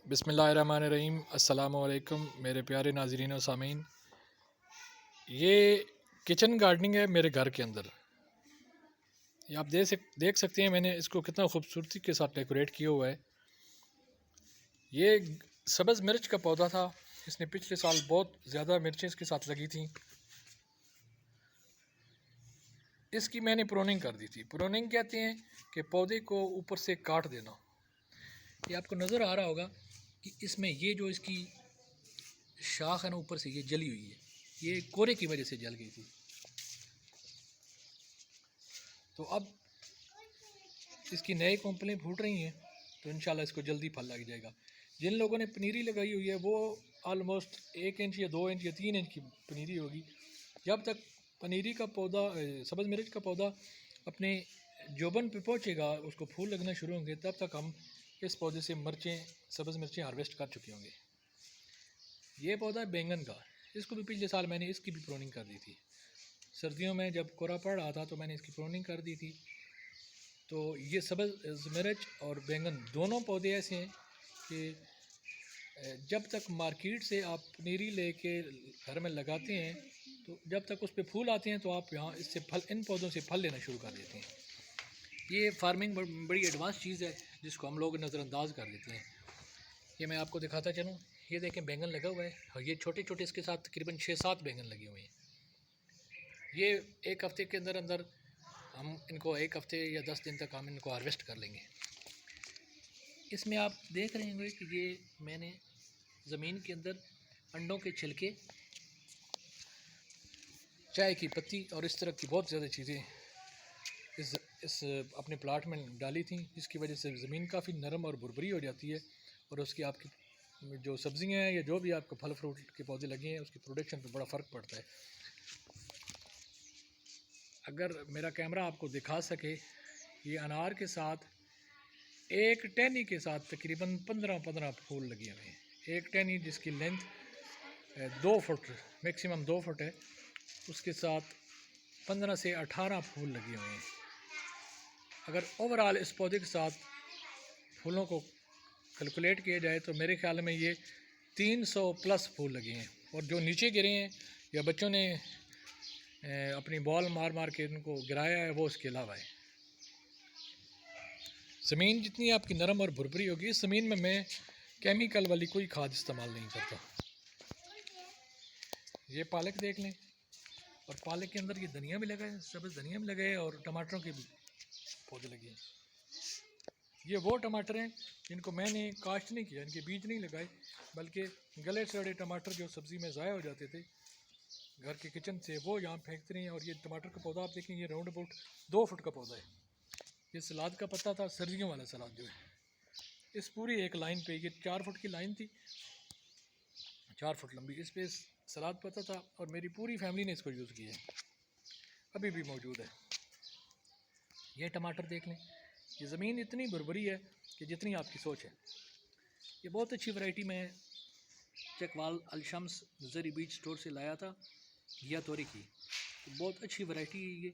बिस्मिल्लाहिर्रहमानिर्रहीम। अस्सलामु अलैकुम मेरे प्यारे नाज़रीन और सामीन। ये किचन गार्डनिंग है मेरे घर के अंदर। ये आप देख सकते हैं मैंने इसको कितना खूबसूरती के साथ डेकोरेट किया हुआ है। ये सब्ज़ मिर्च का पौधा था। इसने पिछले साल बहुत ज़्यादा मिर्चें इसके साथ लगी थी। इसकी मैंने प्रूनिंग कर दी थी। प्रूनिंग कहते हैं कि पौधे को ऊपर से काट देना। ये आपको नज़र आ रहा होगा कि इसमें ये जो इसकी शाख है ना, ऊपर से ये जली हुई है। ये कोरे की वजह से जल गई थी। तो अब इसकी नई कोंपलें फूट रही हैं, तो इंशाल्लाह इसको जल्दी फल लग जाएगा। जिन लोगों ने पनीरी लगाई हुई है वो ऑलमोस्ट 1 इंच या 2 इंच या 3 इंच की पनीरी होगी। जब तक पनीरी का पौधा, सब्ज़ मिर्च का पौधा अपने जोबन पे पहुँचेगा, उसको फूल लगना शुरू होंगे, तब तक हम इस पौधे से सब्ज़ मिर्चें हार्वेस्ट कर चुके होंगे। ये पौधा है बैंगन का। इसको भी पिछले साल मैंने इसकी भी प्रूनिंग कर दी थी। सर्दियों में जब कोहरा पड़ रहा था तो मैंने इसकी प्रूनिंग कर दी थी। तो ये सब्ज़ मिर्च और बैंगन दोनों पौधे ऐसे हैं कि जब तक मार्केट से आप पनीरी लेके घर में लगाते हैं, तो जब तक उस पर फूल आते हैं तो आप यहाँ इससे फल, इन पौधों से फल लेना शुरू कर देते हैं। ये फार्मिंग बड़ी एडवांस चीज़ है जिसको हम लोग नज़रअंदाज कर देते हैं। ये मैं आपको दिखाता चलूँ। ये देखें बैंगन लगा हुआ है और ये छोटे छोटे इसके साथ तकरीबन 6-7 बैंगन लगे हुए हैं। ये एक हफ़्ते के अंदर अंदर हम इनको, 1 हफ़्ते या 10 दिन तक हम इनको हार्वेस्ट कर लेंगे। इसमें आप देख रहे होंगे कि ये मैंने ज़मीन के अंदर अंडों के छिलके, चाय की पत्ती और इस तरह की बहुत ज़्यादा चीज़ें इस अपने प्लाट में डाली थी, जिसकी वजह से ज़मीन काफ़ी नरम और भुरभुरी हो जाती है और उसकी आपकी जो सब्ज़ियाँ हैं या जो भी आपको फल फ्रूट के पौधे लगे हैं उसकी प्रोडक्शन पर बड़ा फ़र्क पड़ता है। अगर मेरा कैमरा आपको दिखा सके, ये अनार के साथ एक टहनी के साथ तकरीबन 15 फूल लगे हुए हैं। एक टहनी जिसकी लेंथ 2 फुट, मैक्सिमम 2 फुट है, उसके साथ 15 से 18 फूल लगे हुए हैं। अगर ओवरऑल इस पौधे के साथ फूलों को कैलकुलेट किया जाए तो मेरे ख्याल में ये 300 प्लस फूल लगे हैं। और जो नीचे गिरे हैं या बच्चों ने अपनी बॉल मार मार के इनको गिराया है, वो उसके अलावा है। ज़मीन जितनी आपकी नरम और भुरभुरी होगी, इस ज़मीन में मैं केमिकल वाली कोई खाद इस्तेमाल नहीं करता। ये पालक देख लें, और पालक के अंदर ये धनिया भी लगा है, सब्ज़ धनिया भी लगा है और टमाटरों के भी पौधे लगे हैं। ये वो टमाटर हैं जिनको मैंने काश्त नहीं किया, इनके बीज नहीं लगाए, बल्कि गले सड़े टमाटर जो सब्ज़ी में ज़ाया हो जाते थे घर के किचन से, वो यहाँ फेंकते रहे हैं। और ये टमाटर का पौधा आप देखें, ये राउंड अबाउट 2 फुट का पौधा है। ये सलाद का पत्ता था, सर्दियों वाला सलाद जो है। इस पूरी एक लाइन पे, ये 4 फुट की लाइन थी, 4 फुट लंबी, इस पे सलाद पत्ता था और मेरी पूरी फैमिली ने इसको यूज़ किया है, अभी भी मौजूद है। ये टमाटर देख लें, ये ज़मीन इतनी भुरभुरी है कि जितनी आपकी सोच है। ये बहुत अच्छी वैरायटी में चकवाल अलशम्स नज़री बीज स्टोर से लाया था, घिया तोरी की। तो बहुत अच्छी वैरायटी है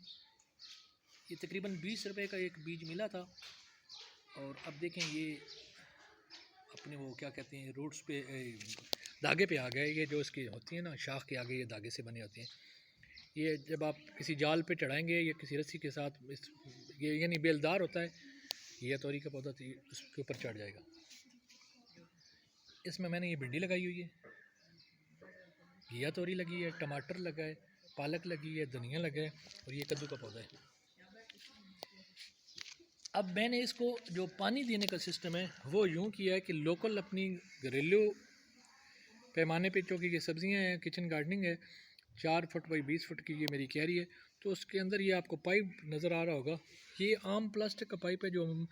ये तकरीबन 20 रुपए का एक बीज मिला था। और अब देखें ये अपने वो क्या कहते हैं, रूट्स पे, धागे पे आ गए। ये जो इसकी होती है ना, शाख के आगे ये धागे से बने होते हैं। ये जब आप किसी जाल पे चढ़ाएंगे या किसी रस्सी के साथ, ये यानी बेलदार होता है, घिया तोरी का पौधा तो उसके ऊपर चढ़ जाएगा। इसमें मैंने ये भिंडी लगाई हुई है, घिया तोरी लगी है, टमाटर लगा है, पालक लगी है, धनिया लगा है और ये कद्दू का पौधा है। अब मैंने इसको जो पानी देने का सिस्टम है वो यूँ किया है कि लोकल अपनी घरेलू पैमाने पे, चूँकि ये सब्ज़ियाँ हैं, किचन गार्डनिंग है, 4 फुट बाई 20 फुट की ये मेरी क्यारी है, तो उसके अंदर ये आपको पाइप नज़र आ रहा होगा। ये आम प्लास्टिक का पाइप है जो हम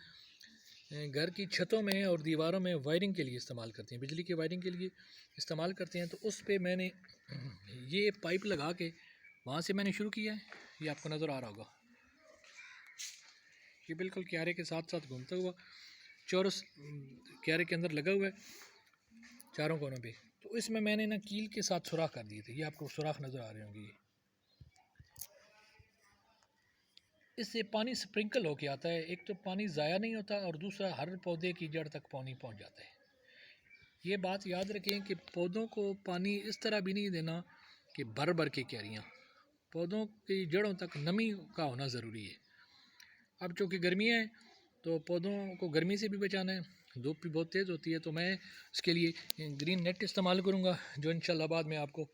घर की छतों में और दीवारों में वायरिंग के लिए इस्तेमाल करते हैं, बिजली की वायरिंग के लिए इस्तेमाल करते हैं। तो उस पर मैंने ये पाइप लगा के वहाँ से मैंने शुरू किया है। ये आपको नज़र आ रहा होगा, ये बिल्कुल क्यारे के साथ साथ घूमता हुआ चौरस क्यारे के अंदर लगा हुआ है चारों कोनों पे। तो इसमें मैंने ना कील के साथ सुराख कर दिए थे, ये आपको सुराख नज़र आ रहे होंगे। इससे पानी स्प्रिंकल होके आता है। एक तो पानी ज़ाया नहीं होता और दूसरा हर पौधे की जड़ तक पानी पहुंच जाता है। ये बात याद रखें कि पौधों को पानी इस तरह भी नहीं देना कि भर भर के क्यारियाँ, पौधों की जड़ों तक नमी का होना ज़रूरी है। अब चूँकि गर्मियाँ हैं तो पौधों को गर्मी से भी बचाना है, धूप भी बहुत तेज़ होती है, तो मैं इसके लिए ग्रीन नेट इस्तेमाल करूँगा, जो इंशाल्लाह बाद में आपको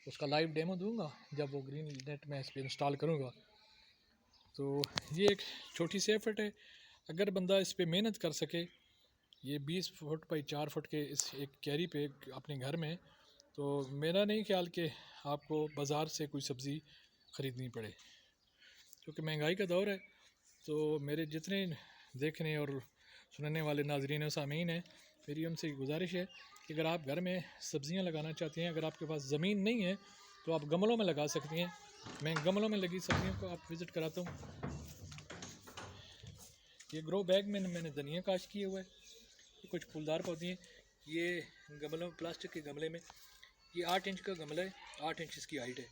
उसका लाइव डेमो दूँगा जब वो ग्रीन नेट मैं इस पर इंस्टॉल करूँगा। तो ये एक छोटी सी एफर्ट है, अगर बंदा इस पर मेहनत कर सके, ये 20 फुट बाई 4 फुट के इस एक क्यारी पे अपने घर में, तो मेरा नहीं ख्याल कि आपको बाज़ार से कोई सब्ज़ी ख़रीदनी पड़े, क्योंकि महंगाई का दौर है। तो मेरे जितने देखने और सुनने वाले नाजरीन और सामीन हैं, मेरी उनसे गुजारिश है कि अगर आप घर में सब्ज़ियां लगाना चाहते हैं, अगर आपके पास ज़मीन नहीं है तो आप गमलों में लगा सकती हैं। मैं गमलों में लगी सब्ज़ियों को आप विज़िट कराता हूँ। ये ग्रो बैग में मैंने धनिया काश्त किए हुआ है, ये कुछ फूलदार पौधे हैं। ये गमलों प्लास्टिक के गमले में, ये 8 इंच का गमला है, 8 इंच इसकी हाइट है।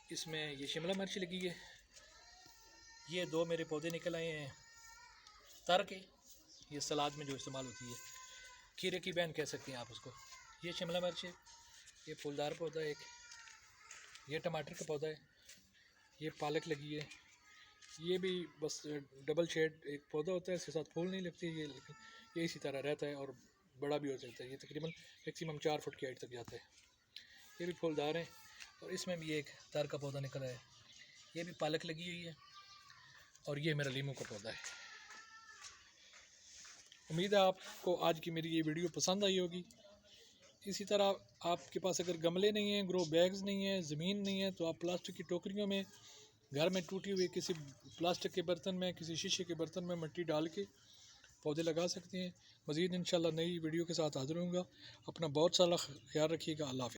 इसमें ये शिमला मिर्च लगी है। ये 2 मेरे पौधे निकल आए हैं तर के, ये सलाद में जो इस्तेमाल होती है, खीरे की बहन कह सकते हैं आप उसको। ये शिमला मिर्च है, ये फूलदार पौधा है एक, ये टमाटर का पौधा है, ये पालक लगी है। ये भी बस डबल शेड एक पौधा होता है, इसके साथ फूल नहीं लगती ये, लेकिन ये इसी तरह रहता है और बड़ा भी हो जाता है। ये तकरीबन मैक्सिमम 4 फुट की हाइट तक जाता है। ये भी फूलदार है और इसमें भी एक तार का पौधा निकला है। ये भी पालक लगी हुई है और ये मेरा लीमू का पौधा है। उम्मीद है आपको आज की मेरी ये वीडियो पसंद आई होगी। इसी तरह आपके पास अगर गमले नहीं हैं, ग्रो बैग्स नहीं हैं, ज़मीन नहीं है, तो आप प्लास्टिक की टोकरियों में, घर में टूटी हुई किसी प्लास्टिक के बर्तन में, किसी शीशे के बर्तन में मिट्टी डाल के पौधे लगा सकते हैं। मज़ीद इंशाल्लाह नई वीडियो के साथ हाज़िर होऊंगा। अपना बहुत सारा ख्याल रखिएगा। अल्लाह हाफ़िज़।